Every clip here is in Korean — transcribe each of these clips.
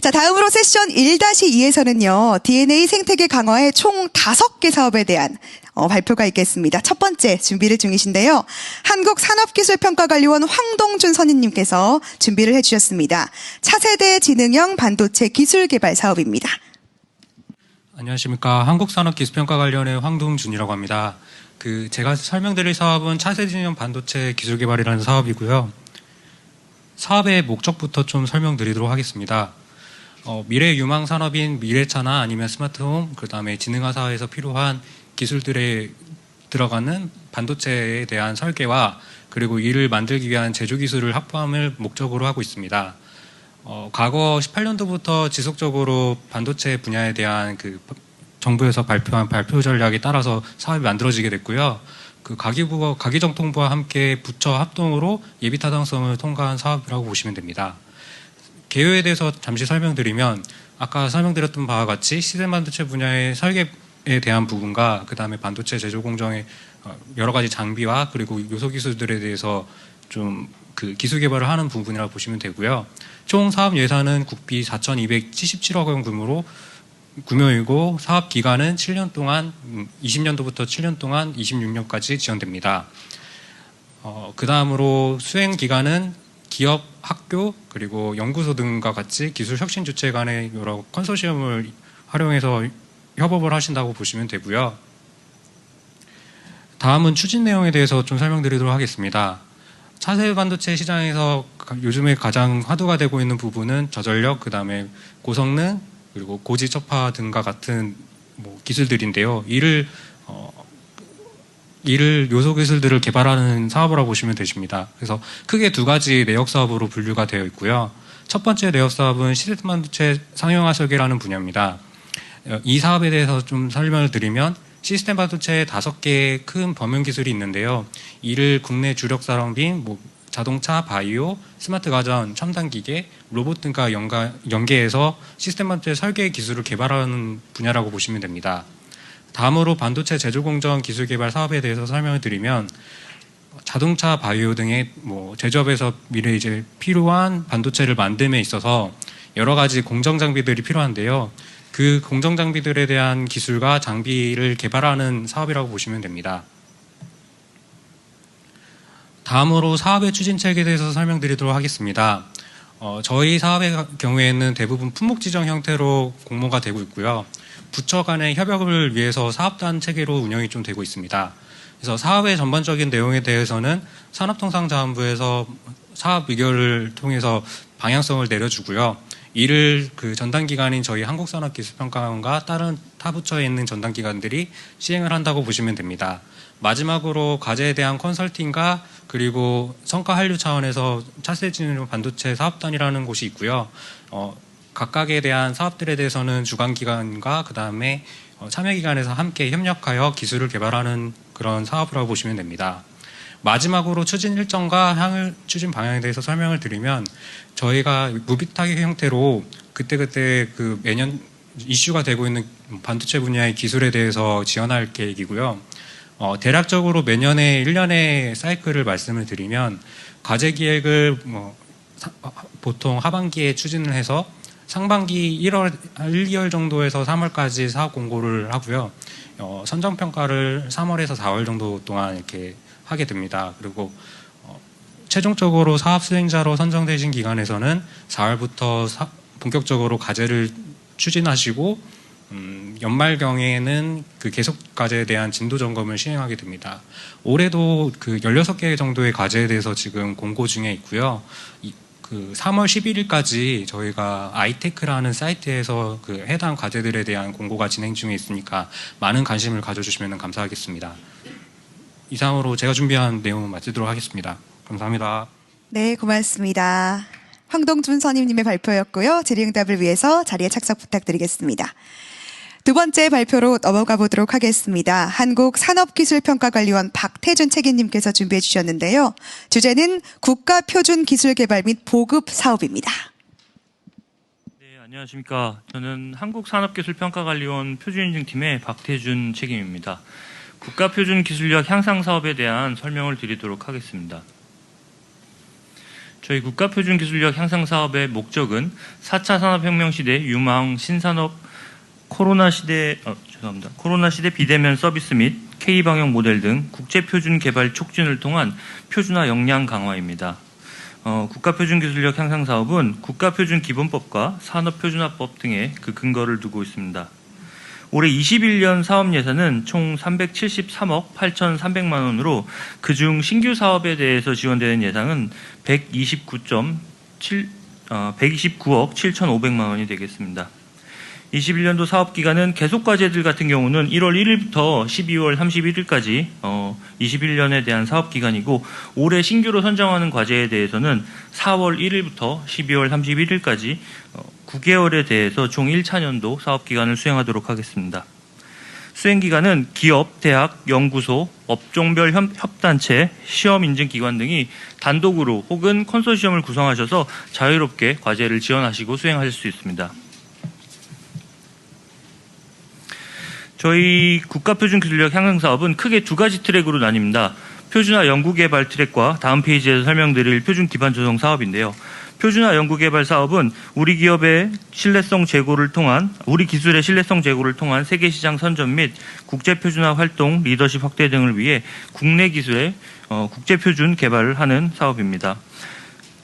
자, 다음으로 세션 1-2에서는요, DNA 생태계 강화의 총 5개 사업에 대한 발표가 있겠습니다. 첫 번째 준비를 중이신데요. 한국산업기술평가관리원 황동준 선임님께서 준비를 해주셨습니다. 차세대 지능형 반도체 기술 개발 사업입니다. 안녕하십니까. 한국산업기술평가관리원의 황동준이라고 합니다. 제가 설명드릴 사업은 차세대 지능형 반도체 기술 개발이라는 사업이고요. 사업의 목적부터 좀 설명드리도록 하겠습니다. 미래 유망 산업인 미래차나 아니면 스마트홈, 그 다음에 지능화 사회에서 필요한 기술들에 들어가는 반도체에 대한 설계와 그리고 이를 만들기 위한 제조 기술을 확보함을 목적으로 하고 있습니다. 과거 18년도부터 지속적으로 반도체 분야에 대한 정부에서 발표한 발표 전략에 따라서 사업이 만들어지게 됐고요. 가기정통부와 함께 부처 합동으로 예비타당성을 통과한 사업이라고 보시면 됩니다. 개요에 대해서 잠시 설명드리면 아까 설명드렸던 바와 같이 시스템 반도체 분야의 설계에 대한 부분과 그 다음에 반도체 제조 공정의 여러 가지 장비와 그리고 요소 기술들에 대해서 좀 기술 개발을 하는 부분이라고 보시면 되고요. 총 사업 예산은 국비 4,277억 원 규모이고 사업 기간은 7년 동안 20년도부터 7년 동안 26년까지 지원됩니다. 그 다음으로 수행 기간은 기업, 학교, 그리고 연구소 등과 같이 기술 혁신 주체 간의 여러 컨소시엄을 활용해서 협업을 하신다고 보시면 되고요. 다음은 추진 내용에 대해서 좀 설명드리도록 하겠습니다. 차세대 반도체 시장에서 요즘에 가장 화두가 되고 있는 부분은 저전력, 그 다음에 고성능, 그리고 고지적파 등과 같은 기술들인데요. 이를 요소 기술들을 개발하는 사업이라고 보시면 되십니다. 그래서 크게 두 가지 내역 사업으로 분류가 되어 있고요. 첫 번째 내역 사업은 시스템 반도체 상용화 설계라는 분야입니다. 이 사업에 대해서 좀 설명을 드리면 시스템 반도체에 5개의 큰 범용 기술이 있는데요. 이를 국내 주력 산업인 자동차, 바이오, 스마트 가전, 첨단 기계, 로봇 등과 연계해서 시스템 반도체 설계 기술을 개발하는 분야라고 보시면 됩니다. 다음으로 반도체 제조 공정 기술 개발 사업에 대해서 설명을 드리면 자동차, 바이오 등의 제조업에서 미래 이제 필요한 반도체를 만듦에 있어서 여러 가지 공정 장비들이 필요한데요. 그 공정 장비들에 대한 기술과 장비를 개발하는 사업이라고 보시면 됩니다. 다음으로 사업의 추진책에 대해서 설명드리도록 하겠습니다. 저희 사업의 경우에는 대부분 품목 지정 형태로 공모가 되고 있고요. 부처 간의 협업을 위해서 사업단 체계로 운영이 좀 되고 있습니다. 그래서 사업의 전반적인 내용에 대해서는 산업통상자원부에서 사업 의결을 통해서 방향성을 내려주고요. 이를 전담기관인 저희 한국산업기술평가원과 다른 타 부처에 있는 전담기관들이 시행을 한다고 보시면 됩니다. 마지막으로 과제에 대한 컨설팅과 그리고 성과 한류 차원에서 차세대 지능형 반도체 사업단이라는 곳이 있고요. 각각에 대한 사업들에 대해서는 주관기관과 그 다음에 참여기관에서 함께 협력하여 기술을 개발하는 그런 사업이라고 보시면 됩니다. 마지막으로 추진 일정과 향후 추진 방향에 대해서 설명을 드리면 저희가 무비타격 형태로 그때그때 매년 이슈가 되고 있는 반도체 분야의 기술에 대해서 지원할 계획이고요. 대략적으로 매년의 1년의 사이클을 말씀을 드리면 과제 기획을 보통 하반기에 추진을 해서 상반기 1월, 2월 정도에서 3월까지 사업 공고를 하고요. 선정평가를 3월에서 4월 정도 동안 이렇게 하게 됩니다. 그리고 최종적으로 사업 수행자로 선정되신 기관에서는 4월부터 본격적으로 과제를 추진하시고 연말경에는 계속 과제에 대한 진도 점검을 시행하게 됩니다. 올해도 16개 정도의 과제에 대해서 지금 공고 중에 있고요. 3월 11일까지 저희가 아이테크라는 사이트에서 해당 과제들에 대한 공고가 진행 중에 있으니까 많은 관심을 가져주시면 감사하겠습니다. 이상으로 제가 준비한 내용은 마치도록 하겠습니다. 감사합니다. 네, 고맙습니다. 황동준 선임님의 발표였고요. 질의응답을 위해서 자리에 착석 부탁드리겠습니다. 두 번째 발표로 넘어가 보도록 하겠습니다. 한국산업기술평가관리원 박태준 책임님께서 준비해 주셨는데요. 주제는 국가표준기술개발 및 보급 사업입니다. 네, 안녕하십니까. 저는 한국산업기술평가관리원 표준인증팀의 박태준 책임입니다. 국가표준기술력 향상 사업에 대한 설명을 드리도록 하겠습니다. 저희 국가표준기술력 향상 사업의 목적은 4차 산업혁명 시대 유망 신산업 코로나 시대 비대면 서비스 및 K방역 모델 등 국제표준 개발 촉진을 통한 표준화 역량 강화입니다. 국가표준기술력 향상 사업은 국가표준기본법과 산업표준화법 등의 그 근거를 두고 있습니다. 올해 21년 사업 예산은 총 373억 8,300만 원으로 그중 신규 사업에 대해서 지원되는 예산은 129억 7,500만 원이 되겠습니다. 21년도 사업 기간은 계속 과제들 같은 경우는 1월 1일부터 12월 31일까지 21년에 대한 사업 기간이고, 올해 신규로 선정하는 과제에 대해서는 4월 1일부터 12월 31일까지 9개월에 대해서 총 1차년도 사업 기간을 수행하도록 하겠습니다. 수행 기간은 기업, 대학, 연구소, 업종별 협단체, 시험 인증 기관 등이 단독으로 혹은 컨소시엄을 구성하셔서 자유롭게 과제를 지원하시고 수행하실 수 있습니다. 저희 국가표준기술력 향상 사업은 크게 두 가지 트랙으로 나뉩니다. 표준화 연구개발 트랙과 다음 페이지에서 설명드릴 표준 기반 조성 사업인데요. 표준화 연구개발 사업은 우리 기술의 신뢰성 제고를 통한 세계 시장 선전 및 국제 표준화 활동, 리더십 확대 등을 위해 국내 기술의 국제 표준 개발을 하는 사업입니다.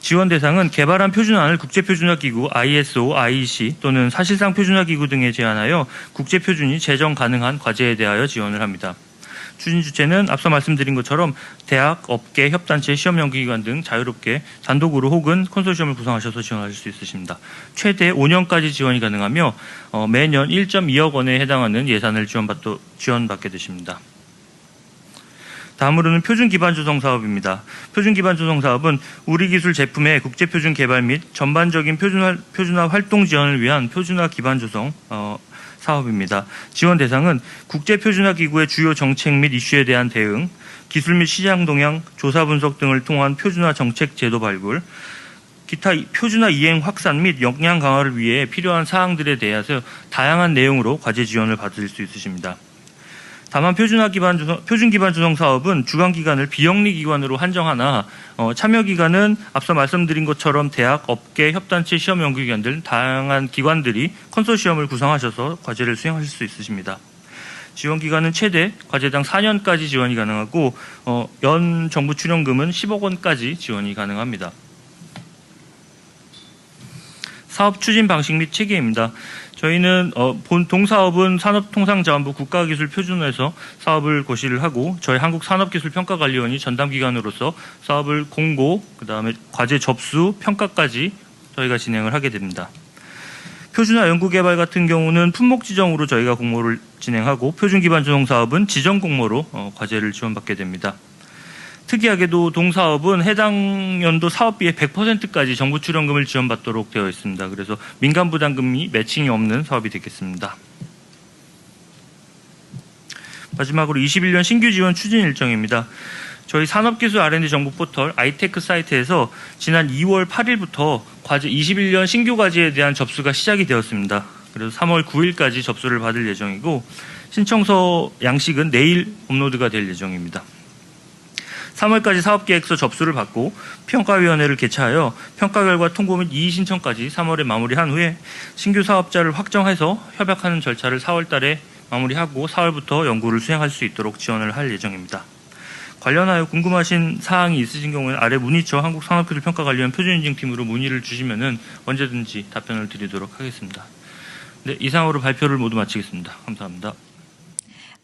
지원 대상은 개발한 표준안을 국제표준화기구 ISO, IEC 또는 사실상 표준화기구 등에 제안하여 국제표준이 제정 가능한 과제에 대하여 지원을 합니다. 추진 주체는 앞서 말씀드린 것처럼 대학, 업계, 협단체, 시험연구기관 등 자유롭게 단독으로 혹은 컨소시엄을 구성하셔서 지원하실 수 있으십니다. 최대 5년까지 지원이 가능하며 매년 1.2억 원에 해당하는 예산을 지원받게 되십니다. 다음으로는 표준기반조성 사업입니다. 표준기반조성 사업은 우리 기술 제품의 국제표준 개발 및 전반적인 표준화 활동 지원을 위한 표준화 기반조성 사업입니다. 지원 대상은 국제표준화기구의 주요 정책 및 이슈에 대한 대응, 기술 및 시장 동향, 조사 분석 등을 통한 표준화 정책 제도 발굴, 기타 표준화 이행 확산 및 역량 강화를 위해 필요한 사항들에 대해서 다양한 내용으로 과제 지원을 받을 수 있으십니다. 다만 표준 기반 조성 사업은 주관 기관을 비영리 기관으로 한정하나 참여 기관은 앞서 말씀드린 것처럼 대학, 업계, 협단체, 시험 연구기관 등 다양한 기관들이 컨소시엄을 구성하셔서 과제를 수행하실 수 있으십니다. 지원 기간은 최대 과제당 4년까지 지원이 가능하고 연 정부 출연금은 10억 원까지 지원이 가능합니다. 사업 추진 방식 및 체계입니다. 저희는 동사업은 산업통상자원부 국가기술표준화에서 사업을 고시를 하고, 저희 한국산업기술평가관리원이 전담기관으로서 사업을 공고, 그다음에 과제 접수, 평가까지 저희가 진행을 하게 됩니다. 표준화 연구개발 같은 경우는 품목 지정으로 저희가 공모를 진행하고, 표준기반조성 사업은 지정 공모로 과제를 지원받게 됩니다. 특이하게도 동사업은 해당 연도 사업비의 100%까지 정부 출연금을 지원받도록 되어 있습니다. 그래서 민간 부담금이 매칭이 없는 사업이 되겠습니다. 마지막으로 21년 신규 지원 추진 일정입니다. 저희 산업기술 R&D 정보 포털 아이테크 사이트에서 지난 2월 8일부터 과제 21년 신규 과제에 대한 접수가 시작이 되었습니다. 그래서 3월 9일까지 접수를 받을 예정이고, 신청서 양식은 내일 업로드가 될 예정입니다. 3월까지 사업계획서 접수를 받고 평가위원회를 개최하여 평가 결과 통보 및 이의 신청까지 3월에 마무리한 후에 신규 사업자를 확정해서 협약하는 절차를 4월 달에 마무리하고 4월부터 연구를 수행할 수 있도록 지원을 할 예정입니다. 관련하여 궁금하신 사항이 있으신 경우에는 아래 문의처 한국산업기술평가관리원 표준인증팀으로 문의를 주시면 언제든지 답변을 드리도록 하겠습니다. 네, 이상으로 발표를 모두 마치겠습니다. 감사합니다.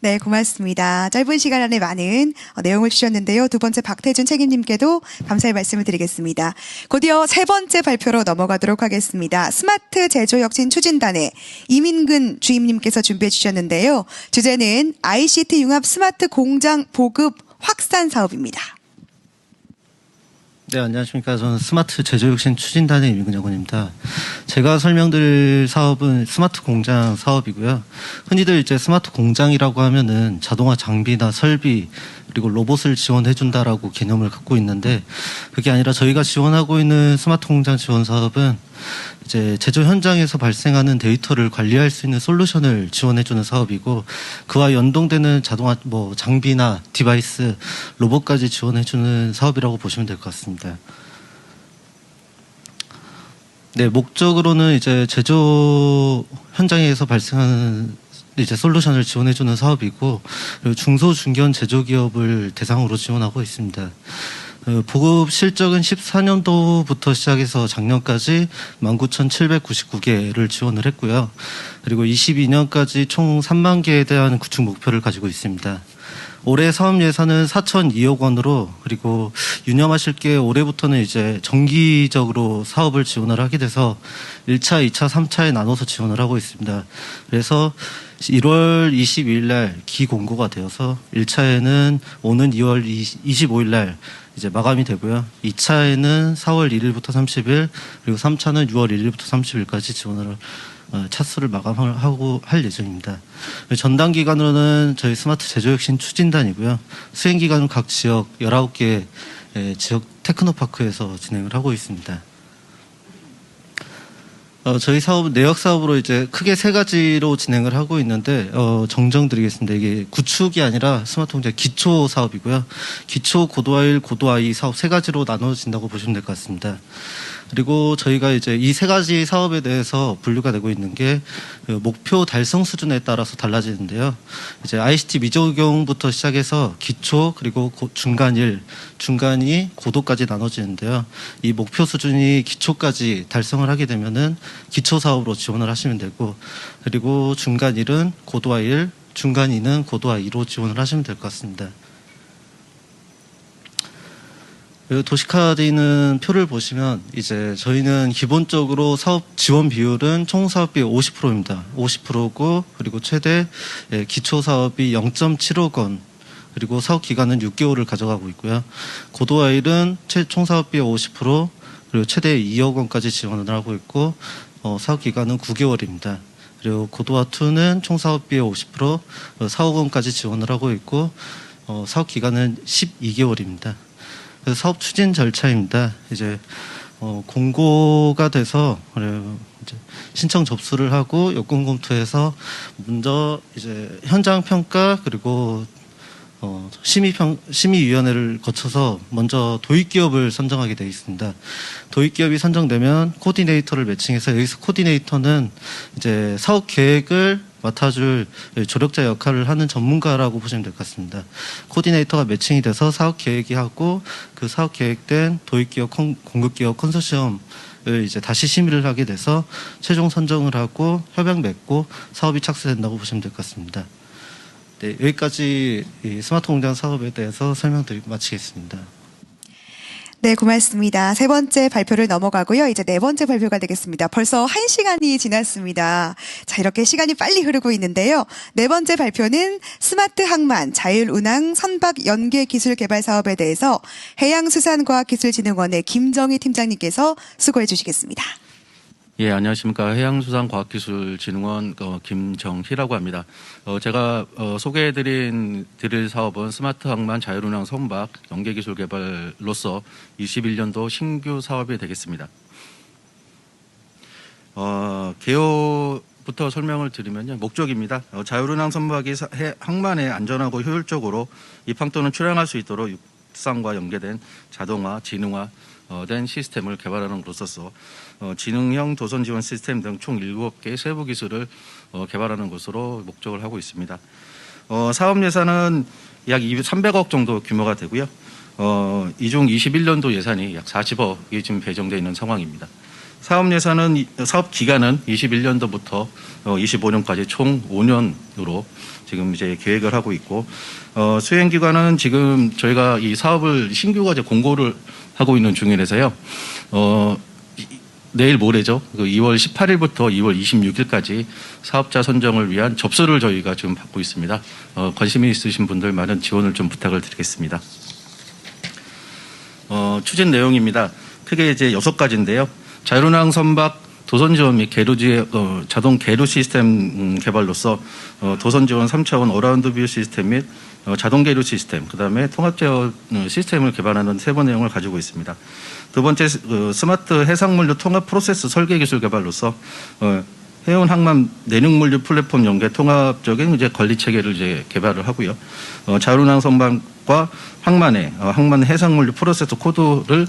네, 고맙습니다. 짧은 시간 안에 많은 내용을 주셨는데요. 두 번째 박태준 책임님께도 감사의 말씀을 드리겠습니다. 곧이어 세 번째 발표로 넘어가도록 하겠습니다. 스마트 제조혁신 추진단의 이민근 주임님께서 준비해 주셨는데요. 주제는 ICT 융합 스마트 공장 보급 확산 사업입니다. 네, 안녕하십니까. 저는 스마트 제조혁신 추진단의 이민근 장관입니다. 제가 설명드릴 사업은 스마트 공장 사업이고요. 흔히들 이제 스마트 공장이라고 하면은 자동화 장비나 설비, 그리고 로봇을 지원해준다라고 개념을 갖고 있는데, 그게 아니라 저희가 지원하고 있는 스마트 공장 지원 사업은 이제 제조 현장에서 발생하는 데이터를 관리할 수 있는 솔루션을 지원해주는 사업이고, 그와 연동되는 자동화 장비나 디바이스, 로봇까지 지원해주는 사업이라고 보시면 될 것 같습니다. 네, 목적으로는 이제 제조 현장에서 발생하는 이제 솔루션을 지원해주는 사업이고, 그리고 중소 중견 제조기업을 대상으로 지원하고 있습니다. 보급 실적은 14년도부터 시작해서 작년까지 19,799개를 지원을 했고요. 그리고 22년까지 총 3만 개에 대한 구축 목표를 가지고 있습니다. 올해 사업 예산은 4,002억 원으로, 그리고 유념하실 게 올해부터는 이제 정기적으로 사업을 지원을 하게 돼서 1차, 2차, 3차에 나눠서 지원을 하고 있습니다. 그래서 1월 22일 날 기공고가 되어서 1차에는 오는 2월 25일 날 이제 마감이 되고요. 2차에는 4월 1일부터 30일, 그리고 3차는 6월 1일부터 30일까지 지원을 차수를 마감을 하고 할 예정입니다. 전담 기간으로는 저희 스마트 제조혁신 추진단이고요. 수행 기간은 각 지역 19개 지역 테크노파크에서 진행을 하고 있습니다. 저희 사업은 내역 사업으로 이제 크게 세 가지로 진행을 하고 있는데, 정정드리겠습니다. 이게 구축이 아니라 스마트 공장 기초 사업이고요. 기초, 고도화 1, 고도화 2 사업 세 가지로 나눠진다고 보시면 될 것 같습니다. 그리고 저희가 이제 이 세 가지 사업에 대해서 분류가 되고 있는 게 목표 달성 수준에 따라서 달라지는데요. 이제 ICT 미적용부터 시작해서 기초, 그리고 중간 1, 중간이 고도까지 나눠지는데요. 이 목표 수준이 기초까지 달성을 하게 되면은 기초 사업으로 지원을 하시면 되고, 그리고 중간 1은 고도화 1, 중간 2는 고도화 2로 지원을 하시면 될 것 같습니다. 도시카드는 표를 보시면 이제 저희는 기본적으로 사업 지원 비율은 총 사업비 50%입니다. 50%고, 그리고 최대 기초 사업이 0.75억 원, 그리고 사업 기간은 6개월을 가져가고 있고요. 고도화 1은 총 사업비의 50%, 그리고 최대 2억 원까지 지원을 하고 있고, 사업 기간은 9개월입니다. 그리고 고도화 2는 총 사업비의 50%, 4억 원까지 지원을 하고 있고, 사업 기간은 12개월입니다. 그래서 사업 추진 절차입니다. 이제 공고가 돼서 이제 신청 접수를 하고 요건 검토해서 먼저 이제 현장 평가, 그리고 심의위원회를 거쳐서 먼저 도입기업을 선정하게 되어 있습니다. 도입기업이 선정되면 코디네이터를 매칭해서, 여기서 코디네이터는 이제 사업 계획을 맡아줄 조력자 역할을 하는 전문가라고 보시면 될 것 같습니다. 코디네이터가 매칭이 돼서 사업 계획이 하고, 그 사업 계획된 도입기업, 공급기업 컨소시엄을 이제 다시 심의를 하게 돼서 최종 선정을 하고 협약 맺고 사업이 착수된다고 보시면 될 것 같습니다. 네, 여기까지 이 스마트 공장 사업에 대해서 설명드리고 마치겠습니다. 네, 고맙습니다. 세 번째 발표를 넘어가고요. 이제 네 번째 발표가 되겠습니다. 벌써 1시간이 지났습니다. 자, 이렇게 시간이 빨리 흐르고 있는데요. 네 번째 발표는 스마트 항만 자율운항 선박 연계 기술 개발 사업에 대해서 해양수산과학기술진흥원의 김정희 팀장님께서 수고해 주시겠습니다. 예, 안녕하십니까. 해양수산과학기술진흥원 김정희라고 합니다. 제가 소개해드릴 사업은 스마트 항만 자율운항 선박 연계기술 개발로서 21년도 신규 사업이 되겠습니다. 개요부터 설명을 드리면요. 목적입니다. 자율운항 선박이 항만에 안전하고 효율적으로 입항 또는 출항할 수 있도록 육상과 연계된 자동화, 지능화 된 시스템을 개발하는 것으로서 지능형 도선 지원 시스템 등 총 7개의 세부 기술을 개발하는 것으로 목적을 하고 있습니다. 사업 예산은 약 300억 정도 규모가 되고요. 이중 21년도 예산이 약 40억이 지금 배정되어 있는 상황입니다. 사업 예산은, 사업 기간은 21년도부터 25년까지 총 5년으로 지금 이제 계획을 하고 있고, 수행 기간은 지금 저희가 이 사업을 신규가 이제 공고를 하고 있는 중이라서요. 내일 모레죠. 2월 18일부터 2월 26일까지 사업자 선정을 위한 접수를 저희가 지금 받고 있습니다. 관심이 있으신 분들 많은 지원을 좀 부탁을 드리겠습니다. 추진 내용입니다. 크게 이제 6가지인데요. 자율운항 선박 도선 지원 및 계류지 자동 계류 시스템 개발로서 도선 지원 3차원 어라운드 뷰 시스템 및 자동 계류 시스템, 그다음에 통합 제어 시스템을 개발하는 세부 내용을 가지고 있습니다. 두 번째, 스마트 해상물류 통합 프로세스 설계 기술 개발로서 해운 항만 내륙물류 플랫폼 연계 통합적인 이제 관리 체계를 이제 개발을 하고요. 자율운항 선박 과 항만의 항만 해상물류 프로세스 코드를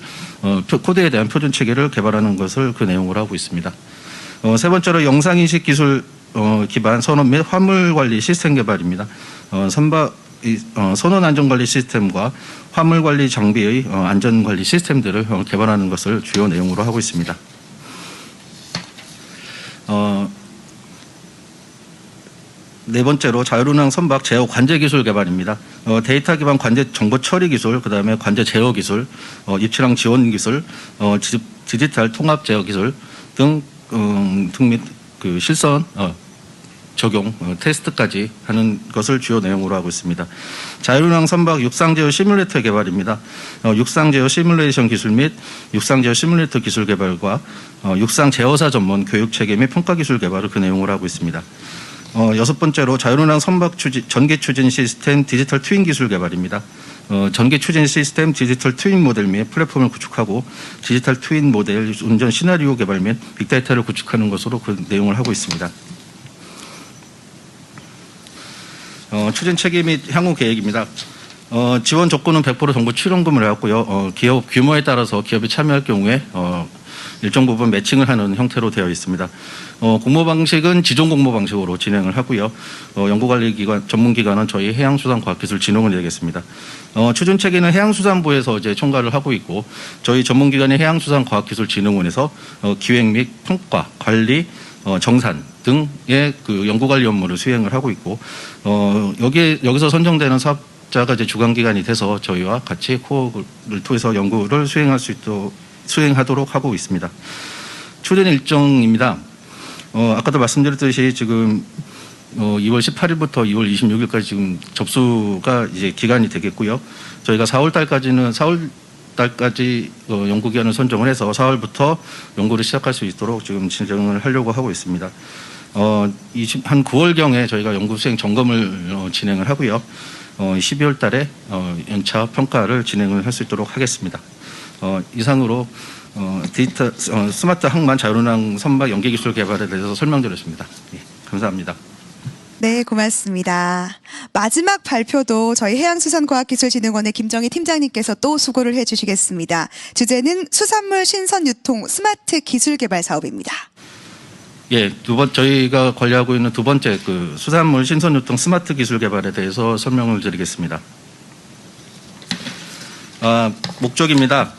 코드에 대한 표준 체계를 개발하는 것을 그 내용으로 하고 있습니다. 세 번째로 영상인식 기술 기반 선원 및 화물 관리 시스템 개발입니다. 선원 안전관리 시스템과 화물 관리 장비의 안전관리 시스템들을 개발하는 것을 주요 내용으로 하고 있습니다. 네 번째로 자율운항 선박 제어 관제 기술 개발입니다. 데이터 기반 관제 정보 처리 기술, 그 다음에 관제 제어 기술, 입출항 지원 기술, 디지털 통합 제어 기술 등 및 그 실선 적용 테스트까지 하는 것을 주요 내용으로 하고 있습니다. 자율운항 선박 육상 제어 시뮬레이터 개발입니다. 육상 제어 시뮬레이션 기술 및 육상 제어 시뮬레이터 기술 개발과 육상 제어사 전문 교육 체계 및 평가 기술 개발을 그 내용으로 하고 있습니다. 여섯 번째로 자율운항 선박 전기 추진 시스템 디지털 트윈 기술 개발입니다. 전기 추진 시스템 디지털 트윈 모델 및 플랫폼을 구축하고 디지털 트윈 모델 운전 시나리오 개발 및 빅데이터를 구축하는 것으로 그 내용을 하고 있습니다. 추진 체계 및 향후 계획입니다. 지원 조건은 100% 정부 출연금을 해왔고요. 기업 규모에 따라서 기업이 참여할 경우에 일정 부분 매칭을 하는 형태로 되어 있습니다. 공모 방식은 지존 공모 방식으로 진행을 하고요. 연구관리기관, 전문기관은 저희 해양수산과학기술진흥원이 되겠습니다. 추진 체계는 해양수산부에서 이제 총괄을 하고 있고, 저희 전문기관의 해양수산과학기술진흥원에서 기획 및 평가, 관리, 정산 등의 그 연구관리 업무를 수행을 하고 있고, 여기서 선정되는 사업자가 이제 주관기관이 돼서 저희와 같이 코어를 통해서 연구를 수행하도록 하고 있습니다. 추진 일정입니다. 아까도 말씀드렸듯이 지금 2월 18일부터 2월 26일까지 지금 접수가 이제 기간이 되겠고요. 저희가 4월 달까지 연구 기간을 선정을 해서 4월부터 연구를 시작할 수 있도록 지금 진행을 하려고 하고 있습니다. 한 9월경에 저희가 연구 수행 점검을 진행을 하고요. 12월 달에 연차 평가를 진행을 할 수 있도록 하겠습니다. 이상으로 디지털 스마트 항만 자율운항 선박 연계 기술 개발에 대해서 설명드렸습니다. 예, 감사합니다. 네, 고맙습니다. 마지막 발표도 저희 해양수산과학기술진흥원의 김정희 팀장님께서 또 수고를 해주시겠습니다. 주제는 수산물 신선 유통 스마트 기술 개발 사업입니다. 예, 저희가 관리하고 있는 두 번째 그 수산물 신선 유통 스마트 기술 개발에 대해서 설명을 드리겠습니다. 목적입니다.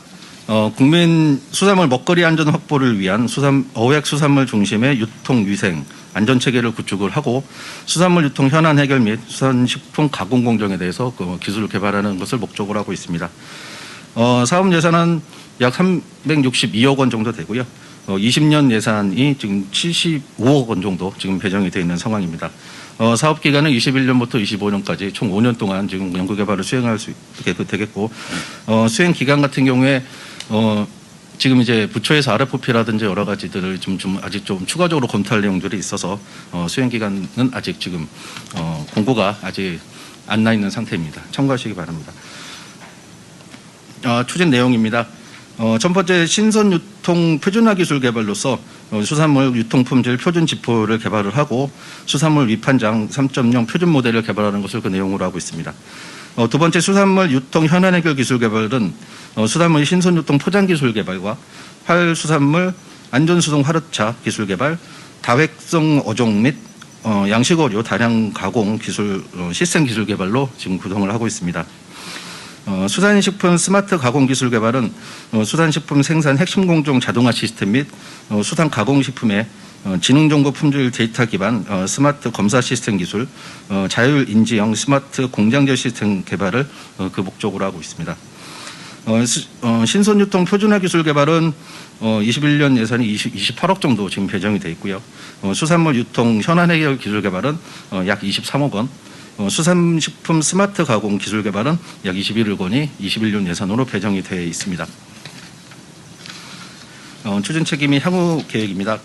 국민 수산물 먹거리 안전 확보를 위한 어획 수산물 중심의 유통 위생 안전 체계를 구축을 하고 수산물 유통 현안 해결 및 수산식품 가공 공정에 대해서 그 기술을 개발하는 것을 목적으로 하고 있습니다. 사업 예산은 약 362억 원 정도 되고요. 20년 예산이 지금 75억 원 정도 지금 배정이 되어 있는 상황입니다. 사업 기간은 21년부터 25년까지 총 5년 동안 지금 연구 개발을 수행할 수 있게 되겠고, 수행 기간 같은 경우에 지금 이제 부처에서 RFP라든지 여러 가지들을 좀 아직 좀 추가적으로 검토할 내용들이 있어서 수행 기간은 아직 지금 공고가 아직 안 나 있는 상태입니다. 참고하시기 바랍니다. 추진 내용입니다. 첫 번째 신선 유통 표준화 기술 개발로서 수산물 유통 품질 표준 지표를 개발을 하고 수산물 위판장 3.0 표준 모델을 개발하는 것을 그 내용으로 하고 있습니다. 두 번째 수산물 유통 현안 해결 기술 개발은 수산물 신선 유통 포장 기술 개발과 활수산물 안전수송 화르차 기술 개발, 다획성 어종 및 양식 어류 다량 가공 기술 시스템 기술 개발로 지금 구성을 하고 있습니다. 수산식품 스마트 가공 기술 개발은 수산식품 생산 핵심 공정 자동화 시스템 및 수산 가공식품의 지능정보 품질 데이터 기반 스마트 검사 시스템 기술, 자율 인지형 스마트 공장제 시스템 개발을 그 목적으로 하고 있습니다. 신선유통 표준화 기술 개발은 21년 예산이 28억 정도 지금 배정이 되어 있고요. 수산물 유통 현안 해결 기술 개발은 약 23억 원, 수산식품 스마트 가공 기술 개발은 약 21억 원이 21년 예산으로 배정이 되어 있습니다. 추진 책임이 향후 계획입니다.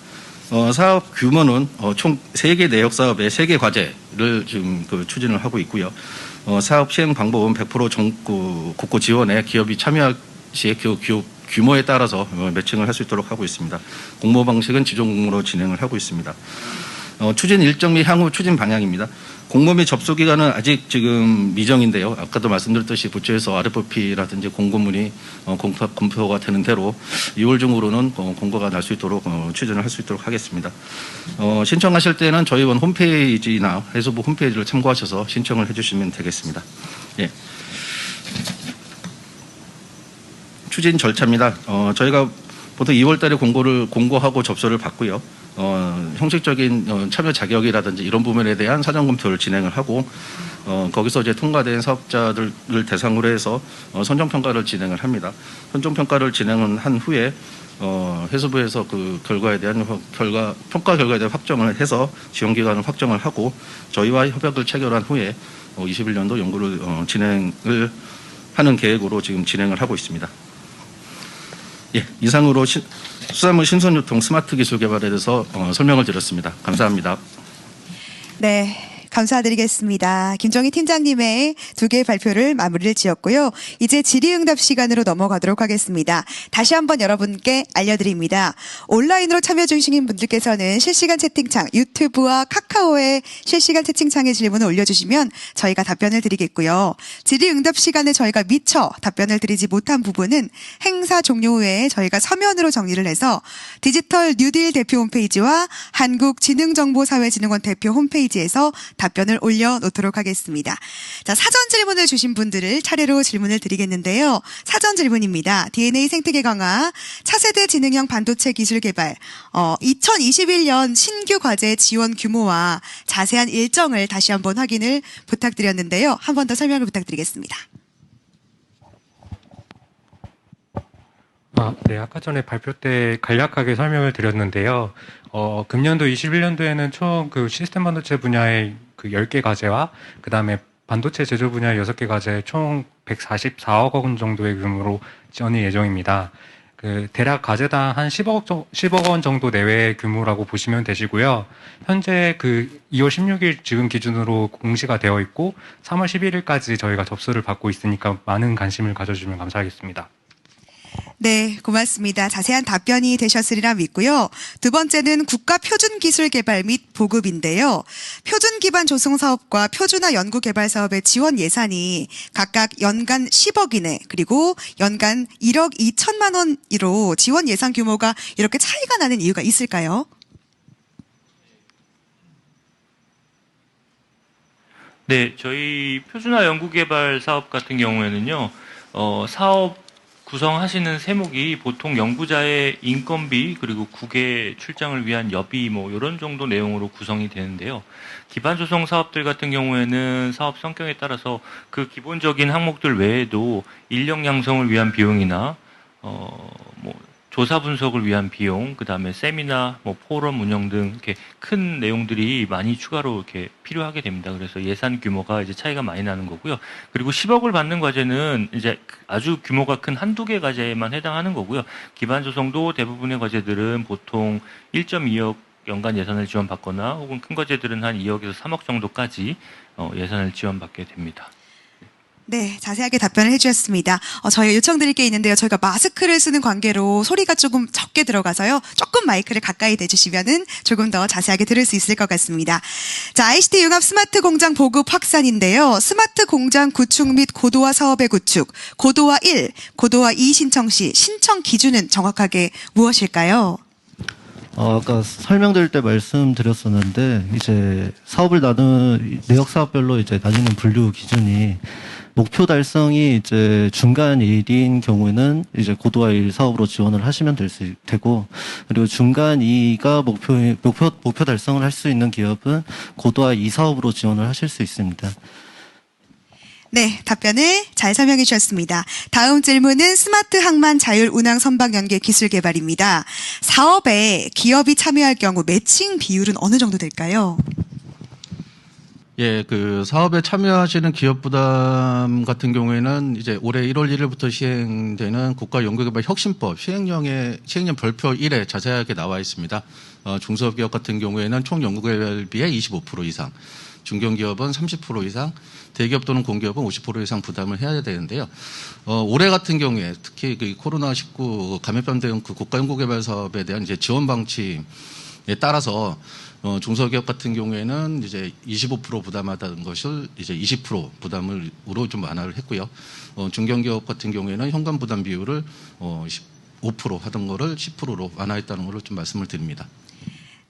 사업 규모는 총 3개 내역 사업의 3개 과제를 지금 추진을 하고 있고요. 사업 시행 방법은 100% 정부 국고 지원에 기업이 참여할 시에 기업 규모에 따라서 매칭을 할 수 있도록 하고 있습니다. 공모 방식은 지존 공모로 진행을 하고 있습니다. 추진 일정 및 향후 추진 방향입니다. 공모 및 접수 기간은 아직 지금 미정인데요. 아까도 말씀드렸듯이 부처에서 RFP라든지 공고문이 공표가 되는 대로 2월 중으로는 공고가 날 수 있도록 추진을 할 수 있도록 하겠습니다. 신청하실 때는 저희 원 홈페이지나 해수부 홈페이지를 참고하셔서 신청을 해주시면 되겠습니다. 예. 추진 절차입니다. 저희가 보통 2월 달에 공고하고 접수를 받고요. 형식적인 참여 자격이라든지 이런 부분에 대한 사전 검토를 진행을 하고 거기서 이제 통과된 사업자들을 대상으로 해서 선정 평가를 진행을 합니다. 선정 평가를 진행한 후에 해수부에서 그 결과에 대한 평가 결과에 대한 확정을 해서 지원 기간을 확정을 하고 저희와 협약을 체결한 후에 21년도 연구를 진행을 하는 계획으로 지금 진행을 하고 있습니다. 예, 이상으로 수산물 신선유통 스마트 기술 개발에 대해서 설명을 드렸습니다. 감사합니다. 네. 감사드리겠습니다. 김정희 팀장님의 2개의 발표를 마무리를 지었고요. 이제 질의응답 시간으로 넘어가도록 하겠습니다. 다시 한번 여러분께 알려드립니다. 온라인으로 참여 중이신 분들께서는 실시간 채팅창, 유튜브와 카카오의 실시간 채팅창에 질문을 올려주시면 저희가 답변을 드리겠고요. 질의응답 시간에 저희가 미처 답변을 드리지 못한 부분은 행사 종료 후에 저희가 서면으로 정리를 해서 디지털 뉴딜 대표 홈페이지와 한국지능정보사회진흥원 대표 홈페이지에서 답변을 올려놓도록 하겠습니다. 자, 사전 질문을 주신 분들을 차례로 질문을 드리겠는데요. 사전 질문입니다. DNA 생태계 강화, 차세대 지능형 반도체 기술 개발, 2021년 신규 과제 지원 규모와 자세한 일정을 다시 한번 확인을 부탁드렸는데요. 한 번 더 설명을 부탁드리겠습니다. 네, 아까 전에 발표 때 간략하게 설명을 드렸는데요. 금년도 21년도에는 총 그 시스템 반도체 분야의 그 10개 과제와 그다음에 반도체 제조 분야의 6개 과제 총 144억 원 정도의 규모로 지원이 예정입니다. 그 대략 과제당 한 10억 원 정도 내외의 규모라고 보시면 되시고요. 현재 그 2월 16일 지금 기준으로 공시가 되어 있고 3월 11일까지 저희가 접수를 받고 있으니까 많은 관심을 가져주시면 감사하겠습니다. 네, 고맙습니다. 자세한 답변이 되셨으리라 믿고요. 두 번째는 국가 표준 기술 개발 및 보급인데요. 표준 기반 조성 사업과 표준화 연구 개발 사업의 지원 예산이 각각 연간 10억 이내 그리고 연간 1억 2천만 원으로 지원 예산 규모가 이렇게 차이가 나는 이유가 있을까요? 네, 저희 표준화 연구개발 사업 같은 경우에는요, 사업 구성하시는 세목이 보통 연구자의 인건비 그리고 국외 출장을 위한 여비 뭐 이런 정도 내용으로 구성이 되는데요. 기반 조성 사업들 같은 경우에는 사업 성격에 따라서 그 기본적인 항목들 외에도 인력 양성을 위한 비용이나 뭐 조사 분석을 위한 비용, 그다음에 세미나, 뭐 포럼 운영 등 이렇게 큰 내용들이 많이 추가로 이렇게 필요하게 됩니다. 그래서 예산 규모가 이제 차이가 많이 나는 거고요. 그리고 10억을 받는 과제는 이제 아주 규모가 큰 한두 개 과제에만 해당하는 거고요. 기반 조성도 대부분의 과제들은 보통 1.2억 연간 예산을 지원받거나 혹은 큰 과제들은 한 2억에서 3억 정도까지 예산을 지원받게 됩니다. 네, 자세하게 답변을 해주셨습니다. 저희 요청드릴 게 있는데요. 저희가 마스크를 쓰는 관계로 소리가 조금 적게 들어가서요. 조금 마이크를 가까이 대주시면은 조금 더 자세하게 들을 수 있을 것 같습니다. 자, ICT 융합 스마트 공장 보급 확산인데요. 스마트 공장 구축 및 고도화 사업의 구축, 고도화 1, 고도화 2 신청 시 신청 기준은 정확하게 무엇일까요? 아까 설명드릴 때 말씀드렸었는데, 이제 사업을 내역 사업별로 이제 나뉘는 분류 기준이 목표 달성이 이제 중간 1인 경우에는 이제 고도화 1 사업으로 지원을 하시면 되고, 그리고 중간 2가 목표 달성을 할 수 있는 기업은 고도화 2 사업으로 지원을 하실 수 있습니다. 네, 답변을 잘 설명해 주셨습니다. 다음 질문은 스마트 항만 자율 운항 선박 연계 기술 개발입니다. 사업에 기업이 참여할 경우 매칭 비율은 어느 정도 될까요? 예, 그 사업에 참여하시는 기업 부담 같은 경우에는 이제 올해 1월 1일부터 시행되는 국가연구개발 혁신법 시행령 별표 1에 자세하게 나와 있습니다. 중소기업 같은 경우에는 총 연구개발비의 25% 이상, 중견기업은 30% 이상, 대기업 또는 공기업은 50% 이상 부담을 해야 되는데요. 올해 같은 경우에 특히 그 코로나19 감염병 대응 그 국가연구개발 사업에 대한 이제 지원 방침 따라서 중소기업 같은 경우에는 이제 25% 부담하다는 것을 이제 20% 부담으로 좀 완화를 했고요. 중견기업 같은 경우에는 현금 부담 비율을 5% 하던 거를 10%로 완화했다는 것을 좀 말씀을 드립니다.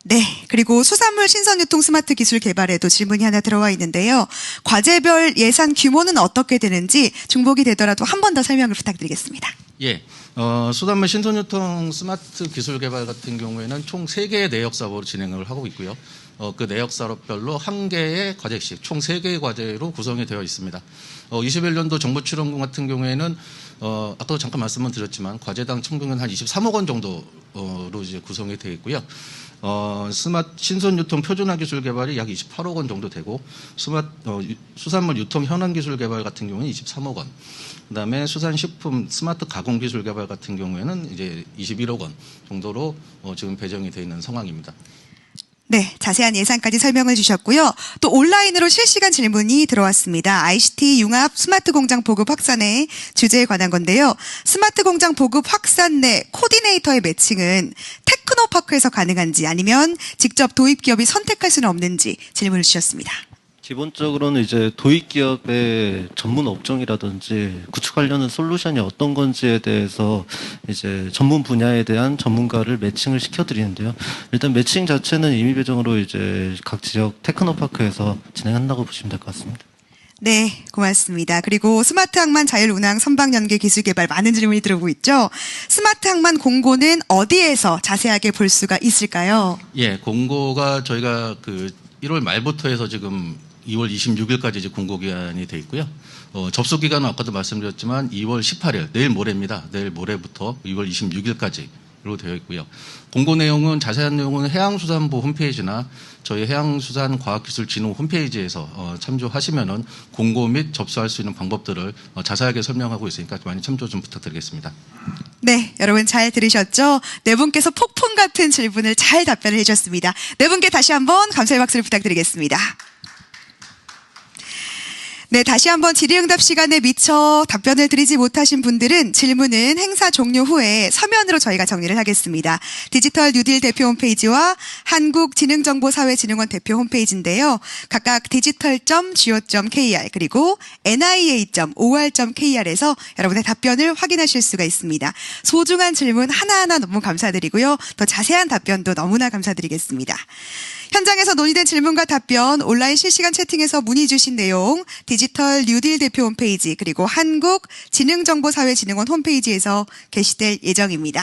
네. 그리고 수산물 신선유통 스마트 기술 개발에도 질문이 하나 들어와 있는데요. 과제별 예산 규모는 어떻게 되는지 중복이 되더라도 한 번 더 설명을 부탁드리겠습니다. 예. 수산물 신선유통 스마트 기술 개발 같은 경우에는 총 3개의 내역 사업으로 진행을 하고 있고요. 그 내역 사업별로 1개의 과제씩 총 3개의 과제로 구성이 되어 있습니다. 21년도 정부 출연금 같은 경우에는 아까도 잠깐 말씀을 드렸지만 과제당 청구는 한 23억 원 정도로 이제 구성이 되어 있고요. 신선유통 표준화 기술 개발이 약 28억 원 정도 되고 수산물 유통 현황 기술 개발 같은 경우는 23억 원. 그다음에 수산식품 스마트 가공 기술 개발 같은 경우에는 이제 21억 원 정도로 지금 배정이 되어 있는 상황입니다. 네, 자세한 예산까지 설명을 주셨고요. 또 온라인으로 실시간 질문이 들어왔습니다. ICT 융합 스마트 공장 보급 확산의 주제에 관한 건데요. 스마트 공장 보급 확산 내 코디네이터의 매칭은 테크노파크에서 가능한지 아니면 직접 도입 기업이 선택할 수는 없는지 질문을 주셨습니다. 기본적으로는 이제 도입 기업의 전문 업종이라든지 구축하려는 솔루션이 어떤 건지에 대해서 이제 전문 분야에 대한 전문가를 매칭을 시켜드리는데요. 일단 매칭 자체는 임의 배정으로 이제 각 지역 테크노파크에서 진행한다고 보시면 될 것 같습니다. 네, 고맙습니다. 그리고 스마트 항만 자율운항 선박연계 기술 개발 많은 질문이 들어오고 있죠. 스마트 항만 공고는 어디에서 자세하게 볼 수가 있을까요? 예, 공고가 저희가 그 1월 말부터 해서 지금 2월 26일까지 이제 공고 기간이 돼 있고요. 접수 기간은 아까도 말씀드렸지만 2월 18일 내일 모레입니다. 내일 모레부터 2월 26일까지로 되어 있고요. 공고 내용은 자세한 내용은 해양수산부 홈페이지나 저희 해양수산과학기술진흥 홈페이지에서 참조하시면은 공고 및 접수할 수 있는 방법들을 자세하게 설명하고 있으니까 많이 참조 좀 부탁드리겠습니다. 네, 여러분 잘 들으셨죠? 네 분께서 폭풍 같은 질문을 잘 답변을 해주셨습니다. 네 분께 다시 한번 감사의 박수를 부탁드리겠습니다. 네, 다시 한번 질의응답 시간에 미처 답변을 드리지 못하신 분들은 질문은 행사 종료 후에 서면으로 저희가 정리를 하겠습니다. 디지털 뉴딜 대표 홈페이지와 한국지능정보사회진흥원 대표 홈페이지인데요. 각각 digital.go.kr 그리고 nia.or.kr에서 여러분의 답변을 확인하실 수가 있습니다. 소중한 질문 하나하나 너무 감사드리고요. 더 자세한 답변도 너무나 감사드리겠습니다. 현장에서 논의된 질문과 답변, 온라인 실시간 채팅에서 문의 주신 내용, 디지털 뉴딜 대표 홈페이지 그리고 한국지능정보사회진흥원 홈페이지에서 게시될 예정입니다.